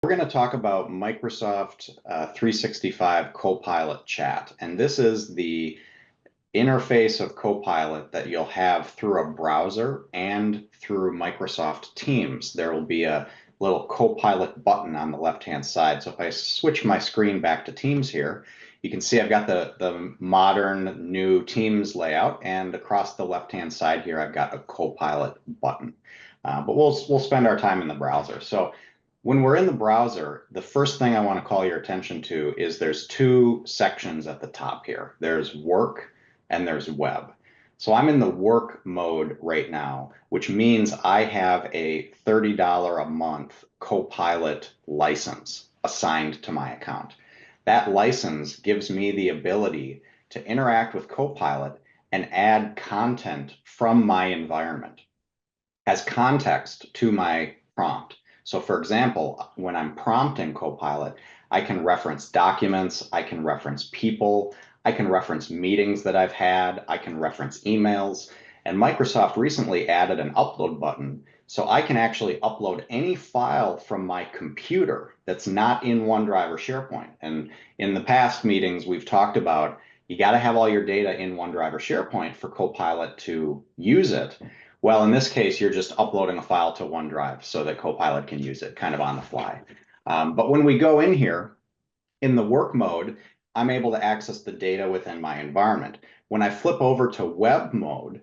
We're going to talk about Microsoft 365 Copilot Chat, and this is the interface of Copilot that you'll have through a browser and through Microsoft Teams. There will be a little Copilot button on the left-hand side. So if I switch my screen back to Teams here, you can see I've got the modern new Teams layout, and across the left-hand side here, I've got a Copilot button. But we'll spend our time in the browser. So when we're in the browser, the first thing I want to call your attention to is there's two sections at the top here. There's work and there's web. So I'm in the work mode right now, which means I have a $30 a month Copilot license assigned to my account. That license gives me the ability to interact with Copilot and add content from my environment as context to my prompt. So for example, when I'm prompting Copilot, I can reference documents, I can reference people, I can reference meetings that I've had, I can reference emails, and Microsoft recently added an upload button. So I can actually upload any file from my computer that's not in OneDrive or SharePoint. And in the past meetings, we've talked about you got to have all your data in OneDrive or SharePoint for Copilot to use it. Well, in this case, you're just uploading a file to OneDrive so that Copilot can use it kind of on the fly. But when we go in here, in the work mode, I'm able to access the data within my environment. When I flip over to web mode,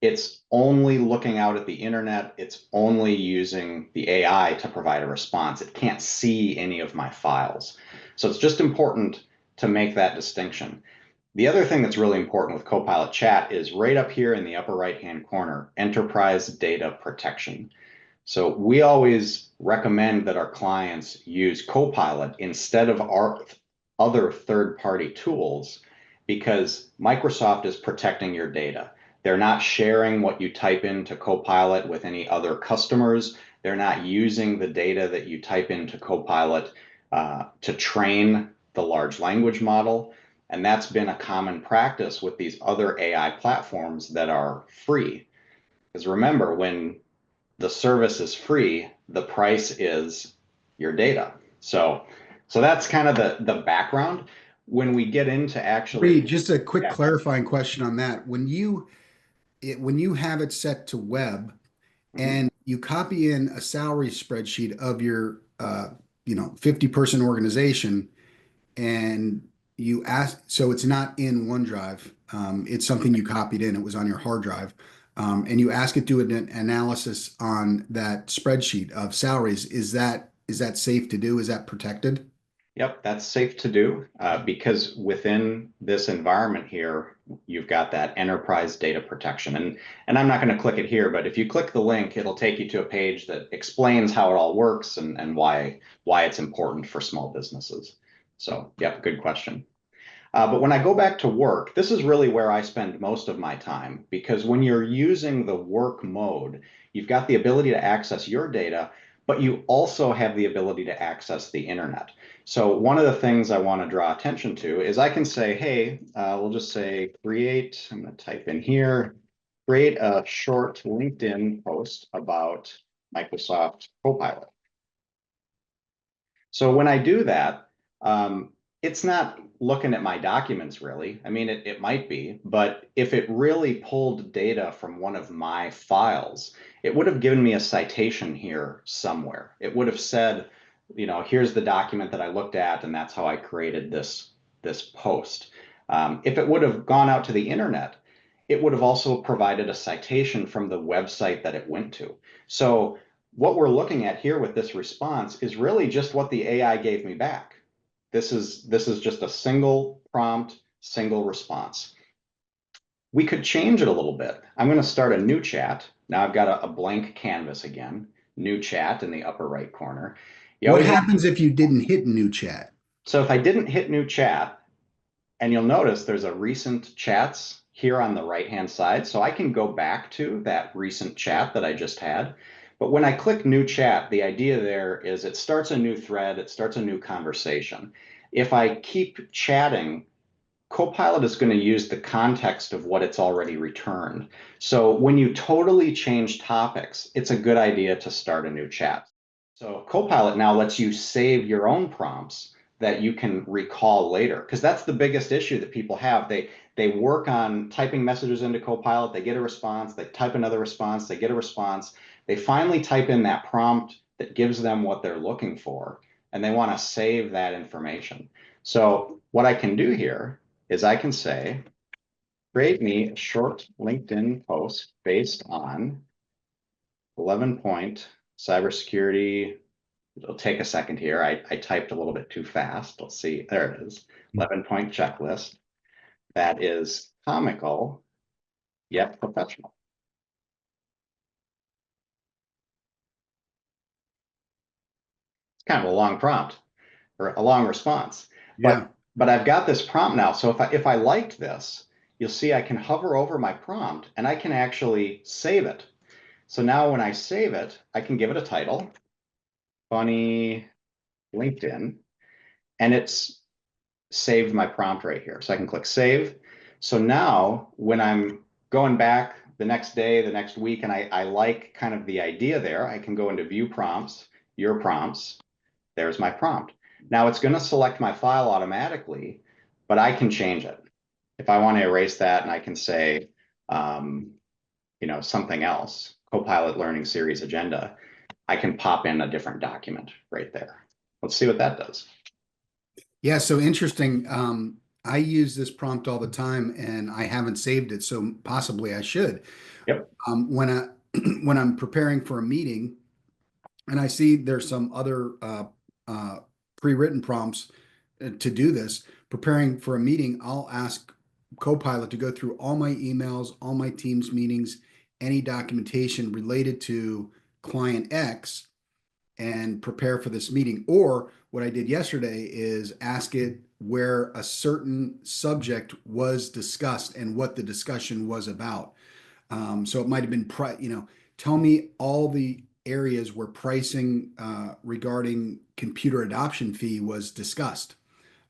it's only looking out at the internet. It's only using the AI to provide a response. It can't see any of my files. So it's just important to make that distinction. The other thing that's really important with Copilot Chat is right up here in the upper right-hand corner, enterprise data protection. So we always recommend that our clients use Copilot instead of our other third-party tools because Microsoft is protecting your data. They're not sharing what you type into Copilot with any other customers. They're not using the data that you type into Copilot to train the large language model. And that's been a common practice with these other AI platforms that are free. Because remember, when the service is free, the price is your data. So that's kind of the background. When we get into actually— Reid, just a quick clarifying question on that. When you have it set to web Mhm. and you copy in a salary spreadsheet of your 50-person organization and you ask, so it's not in OneDrive, it's something you copied in, it was on your hard drive, and you ask it to do an analysis on that spreadsheet of salaries, is that safe to do? Is that protected? Yep, that's safe to do because within this environment here, you've got that enterprise data protection. And I'm not going to click it here, but if you click the link, it'll take you to a page that explains how it all works and why it's important for small businesses. So, yep, good question. But when I go back to work, this is really where I spend most of my time because when you're using the work mode, you've got the ability to access your data, but you also have the ability to access the internet. So one of the things I want to draw attention to is I can say, hey, we'll just say create, I'm going to type in here, create a short LinkedIn post about Microsoft Copilot. So when I do that, it's not looking at my documents really. I mean, it might be, but if it really pulled data from one of my files, it would have given me a citation here somewhere. It would have said, here's the document that I looked at, and that's how I created this post. If it would have gone out to the internet, it would have also provided a citation from the website that it went to. So what we're looking at here with this response is really just what the AI gave me back. This is just a single prompt, single response. We could change it a little bit. I'm going to start a new chat. Now I've got a blank canvas again, new chat in the upper right corner. You What always want— happens if you didn't hit new chat? so if I didn't hit new chat, and you'll notice there's a recent chats here on the right-hand side. So I can go back to that recent chat that I just had. But when I click new chat, the idea there is it starts a new thread, it starts a new conversation. If I keep chatting, Copilot is going to use the context of what it's already returned. So when you totally change topics, it's a good idea to start a new chat. So Copilot now lets you save your own prompts that you can recall later, because that's the biggest issue that people have. They work on typing messages into Copilot, they get a response, they type another response, they get a response. They finally type in that prompt that gives them what they're looking for, and they want to save that information. So what I can do here is I can say, create me a short LinkedIn post based on 11-point cybersecurity. It'll take a second here. I typed a little bit too fast. Let's see. There it is. 11-point checklist. That is comical yet professional. It's kind of a long prompt or a long response, Yeah. but I've got this prompt now. So if I liked this, you'll see I can hover over my prompt and I can actually save it. So now when I save it, I can give it a title, Funny LinkedIn, and it's saved my prompt right here. So I can click save. So now when I'm going back the next day, the next week, and I like kind of the idea there, I can go into view prompts, your prompts. There's my prompt. Now it's going to select my file automatically, but I can change it. If I want to erase that, and I can say, something else, Copilot Learning Series Agenda, I can pop in a different document right there. Let's see what that does. Yeah, so interesting. I use this prompt all the time and I haven't saved it, so possibly I should. Yep. When I when I'm preparing for a meeting and I see there's some other uh, pre-written prompts to do this, preparing for a meeting, I'll ask Copilot to go through all my emails, all my Teams meetings, any documentation related to client X and prepare for this meeting. Or what I did yesterday is ask it where a certain subject was discussed and what the discussion was about. So it might have been, tell me all the areas where pricing regarding computer adoption fee was discussed.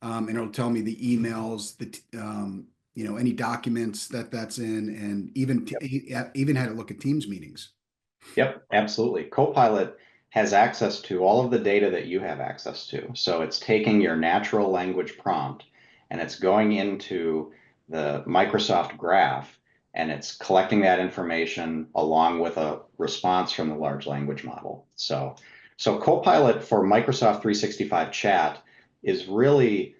And it'll tell me the emails, any documents that's in, and even had a look at Teams meetings. Yep, absolutely. Copilot has access to all of the data that you have access to. So it's taking your natural language prompt and it's going into the Microsoft graph and it's collecting that information along with a response from the large language model. So Copilot for Microsoft 365 chat is really,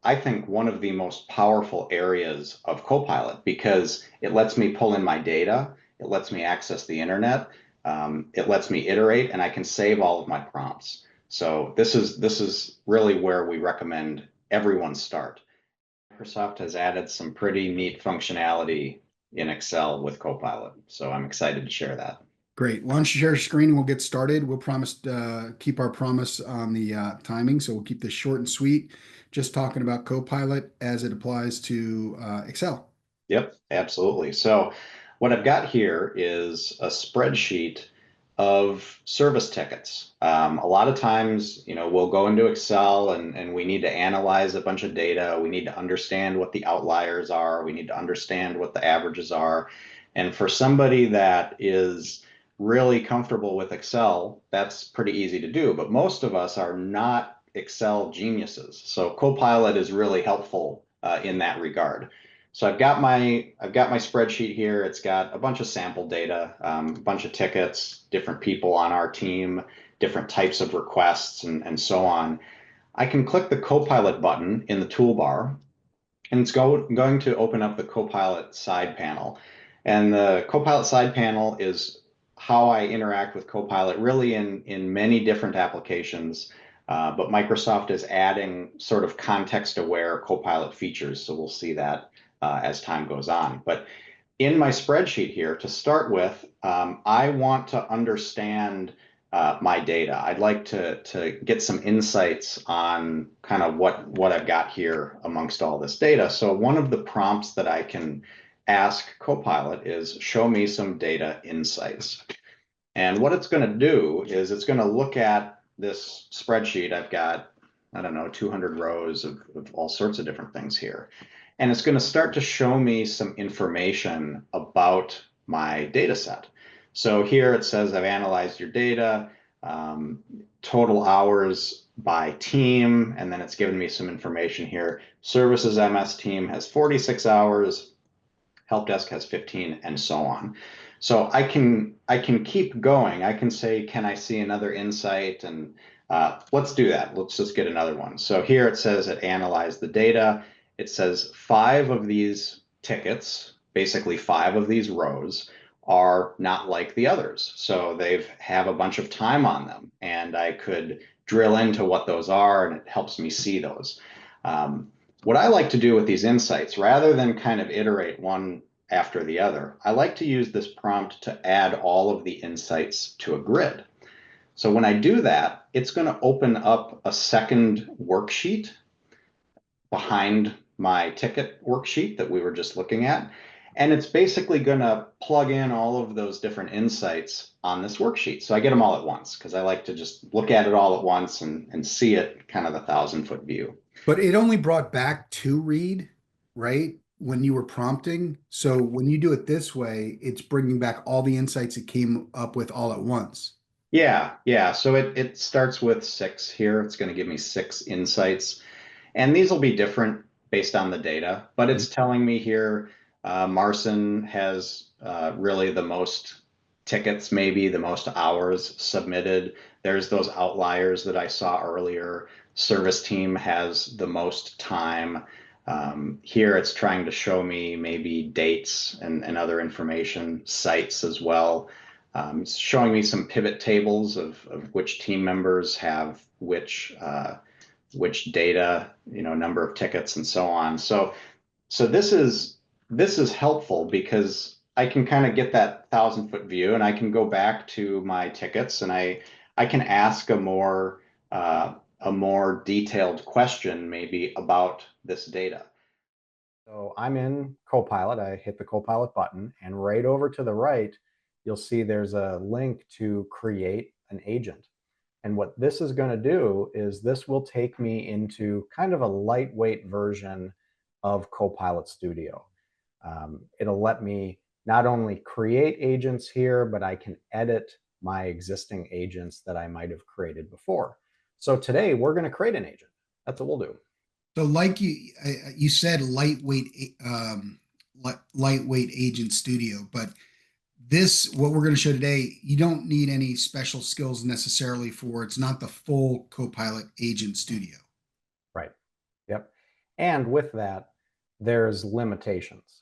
I think, one of the most powerful areas of Copilot because it lets me pull in my data, it lets me access the internet, it lets me iterate, and I can save all of my prompts. So this is really where we recommend everyone start. Microsoft has added some pretty neat functionality in Excel with Copilot, so I'm excited to share that. Great. Why don't you share your screen and we'll get started. We'll promise keep our promise on the timing, so we'll keep this short and sweet. Just talking about Copilot as it applies to Excel. Yep, absolutely. So what I've got here is a spreadsheet of service tickets. A lot of times, we'll go into Excel and we need to analyze a bunch of data. We need to understand what the outliers are. We need to understand what the averages are. And for somebody that is really comfortable with Excel, that's pretty easy to do. But most of us are not Excel geniuses. So Copilot is really helpful in that regard. So I've got my spreadsheet here. It's got a bunch of sample data, a bunch of tickets, different people on our team, different types of requests, and so on. I can click the Copilot button in the toolbar, and it's going to open up the Copilot side panel. And the Copilot side panel is how I interact with Copilot really in many different applications. But Microsoft is adding sort of context-aware Copilot features, so we'll see that as time goes on. But in my spreadsheet here, to start with, I want to understand my data. I'd like to get some insights on kind of what I've got here amongst all this data. So one of the prompts that I can ask Copilot is show me some data insights. And what it's going to do is it's going to look at this spreadsheet. I've got, I don't know, 200 rows of all sorts of different things here. And it's going to start to show me some information about my data set. So here it says I've analyzed your data. total hours by team, and then it's given me some information here. Services MS team has 46 hours, help desk has 15, and so on. So I can keep going. I can say, can I see another insight? And let's do that. Let's just get another one. So here it says it analyzed the data. It says 5 of these tickets, basically 5 of these rows, are not like the others. So they have a bunch of time on them, and I could drill into what those are, and it helps me see those. Um, what I like to do with these insights, rather than kind of iterate one after the other, I like to use this prompt to add all of the insights to a grid. So when I do that, it's going to open up a second worksheet behind my ticket worksheet that we were just looking at. And it's basically going to plug in all of those different insights on this worksheet. So I get them all at once because I like to just look at it all at once and see it kind of the 1,000-foot view. But it only brought back to Reid, right? When you were prompting. So when you do it this way, it's bringing back all the insights it came up with all at once. Yeah, yeah. So it starts with 6 here. It's going to give me 6 insights. And these will be different based on the data, but it's telling me here Marcin has really the most tickets, maybe the most hours submitted. There's those outliers that I saw earlier. Service team has the most time. Here it's trying to show me maybe dates and other information, sites as well. It's showing me some pivot tables of which team members have which data, number of tickets and so on. So this is helpful because I can kind of get that 1,000-foot view, and I can go back to my tickets, and I can ask a more detailed question maybe about this data. So I'm in Copilot. I hit the Copilot button, and right over to the right, you'll see there's a link to create an agent. And what this is going to do is this will take me into kind of a lightweight version of Copilot Studio. It'll let me not only create agents here, but I can edit my existing agents that I might have created before. So today we're going to create an agent. That's what we'll do. So like you said, lightweight agent studio, but this, what we're going to show today, you don't need any special skills necessarily for. It's not the full Copilot agent studio. Right. Yep. And with that, there's limitations.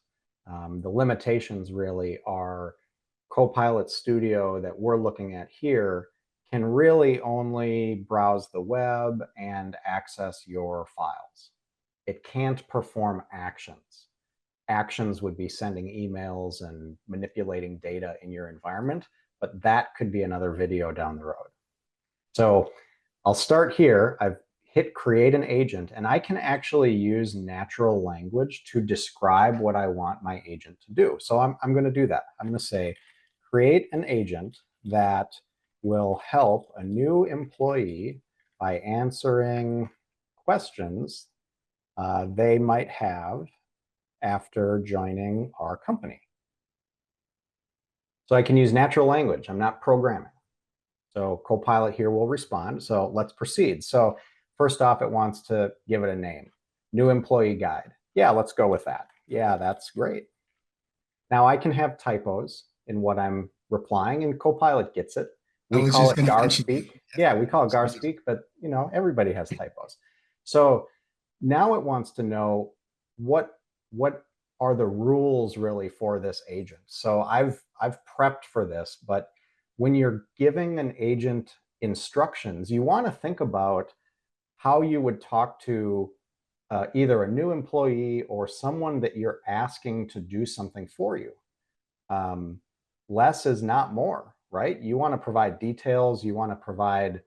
The limitations really are Copilot Studio that we're looking at here can really only browse the web and access your files. It can't perform actions. Actions would be sending emails and manipulating data in your environment, but that could be another video down the road. So I'll start here. I've hit create an agent, and I can actually use natural language to describe what I want my agent to do. So I'm going to do that. I'm going to say, create an agent that will help a new employee by answering questions they might have after joining our company. So I can use natural language. I'm not programming. So Copilot here will respond. So let's proceed. So first off, it wants to give it a name. New employee guide. Yeah, let's go with that. Yeah, that's great. Now I can have typos in what I'm replying, and Copilot gets it. We call it gar speak. Yeah, we call it gar speak, but everybody has typos. So now it wants to know what are the rules really for this agent. So I've prepped for this, but when you're giving an agent instructions, you want to think about how you would talk to either a new employee or someone that you're asking to do something for you. Less is not more, right? You want to provide details. You want to provide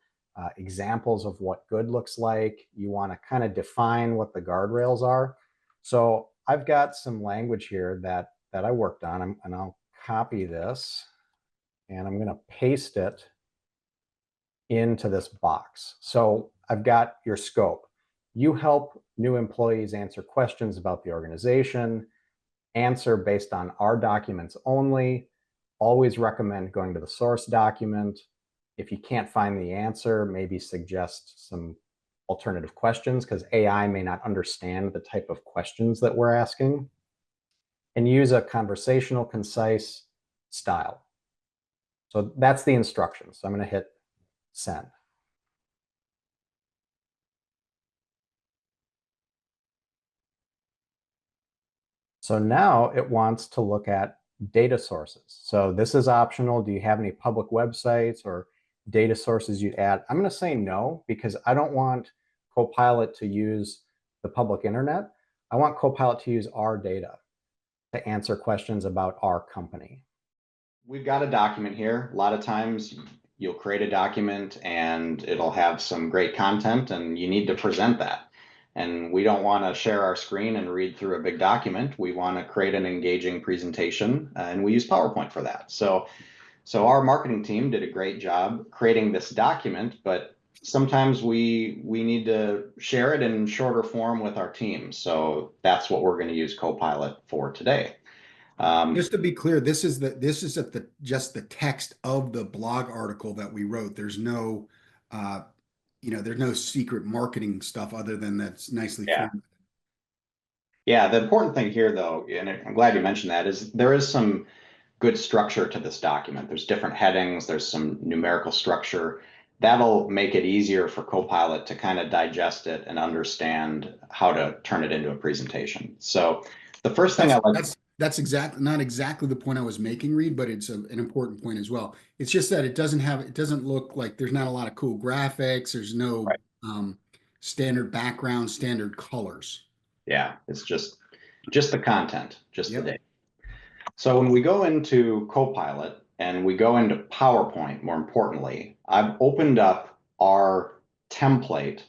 examples of what good looks like. You want to kind of define what the guardrails are. So I've got some language here that I worked on, and I'll copy this, and I'm going to paste it into this box. So I've got your scope. You help new employees answer questions about the organization, answer based on our documents only, always recommend going to the source document, If you can't find the answer, maybe suggest some alternative questions, because AI may not understand the type of questions that we're asking. And use a conversational, concise style. So that's the instructions. So I'm going to hit send. So now it wants to look at data sources. So this is optional. Do you have any public websites or data sources you'd add? I'm going to say no, because I don't want Copilot to use the public internet. I want Copilot to use our data to answer questions about our company. We've got a document here. A lot of times you'll create a document and it'll have some great content and you need to present that. And we don't want to share our screen and read through a big document. We want to create an engaging presentation, and we use PowerPoint for that. So our marketing team did a great job creating this document, but sometimes we need to share it in shorter form with our team. So that's what we're going to use Copilot for today. Just to be clear, this is just the text of the blog article that we wrote. There's no, there's no secret marketing stuff other than that's nicely formatted. Yeah, the important thing here, though, and I'm glad you mentioned that, is there is some good structure to this document. There's different headings, there's some numerical structure. That'll make it easier for Copilot to kind of digest it and understand how to turn it into a presentation. So the first thing that's not exactly the point I was making, Reid, but it's an important point as well. It's just that it doesn't look like there's not a lot of cool graphics. There's no standard background, standard colors. Yeah, it's just the content, just the data. So when we go into Copilot and we go into PowerPoint, more importantly, I've opened up our template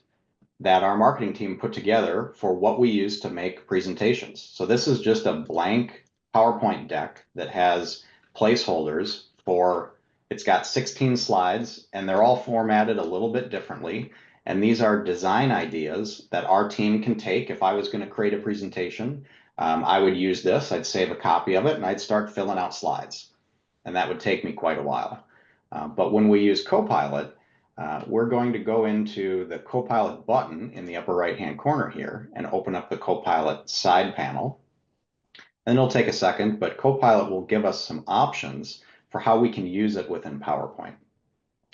that our marketing team put together for what we use to make presentations. So this is just a blank PowerPoint deck that has placeholders for, it's got 16 slides and they're all formatted a little bit differently. And these are design ideas that our team can take. If I was going to create a presentation, I would use this, I'd save a copy of it and I'd start filling out slides. And that would take me quite a while. But when we use Copilot, we're going to go into the Copilot button in the upper right-hand corner here and open up the Copilot side panel. And it'll take a second, but Copilot will give us some options for how we can use it within PowerPoint.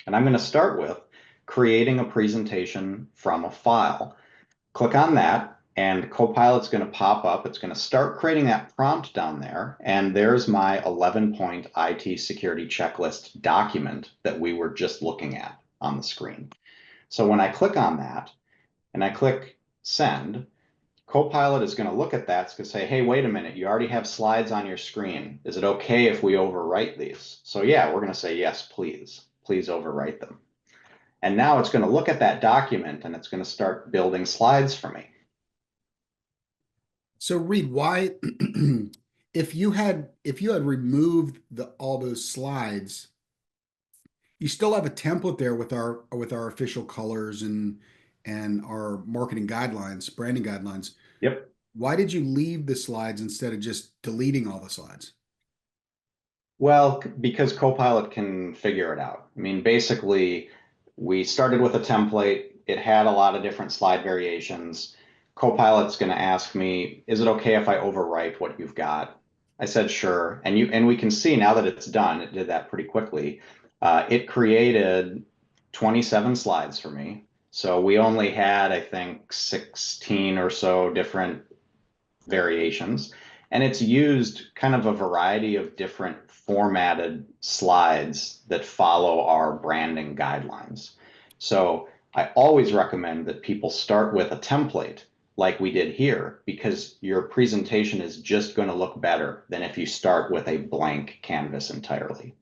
And I'm going to start with creating a presentation from a file. Click on that, and Copilot's going to pop up. It's going to start creating that prompt down there. And there's my 11-point IT security checklist document that we were just looking at on the screen. So when I click on that and I click send, Copilot is going to look at that. It's going to say, hey, wait a minute, you already have slides on your screen. Is it okay if we overwrite these? So yeah, we're going to say, yes, please overwrite them. And now it's going to look at that document and it's going to start building slides for me. So Reid, why, if you had removed all those slides, you still have a template there with our official colors and our marketing guidelines, branding guidelines. Yep. Why did you leave the slides instead of just deleting all the slides? Well, because Copilot can figure it out. I mean, basically, we started with a template. It had a lot of different slide variations. Copilot's going to ask me, is it okay if I overwrite what you've got? I said, sure. And we can see now that it's done, it did that pretty quickly. It created 27 slides for me. So we only had, I think, 16 or so different variations. And it's used kind of a variety of different formatted slides that follow our branding guidelines. So I always recommend that people start with a template like we did here, because your presentation is just going to look better than if you start with a blank canvas entirely.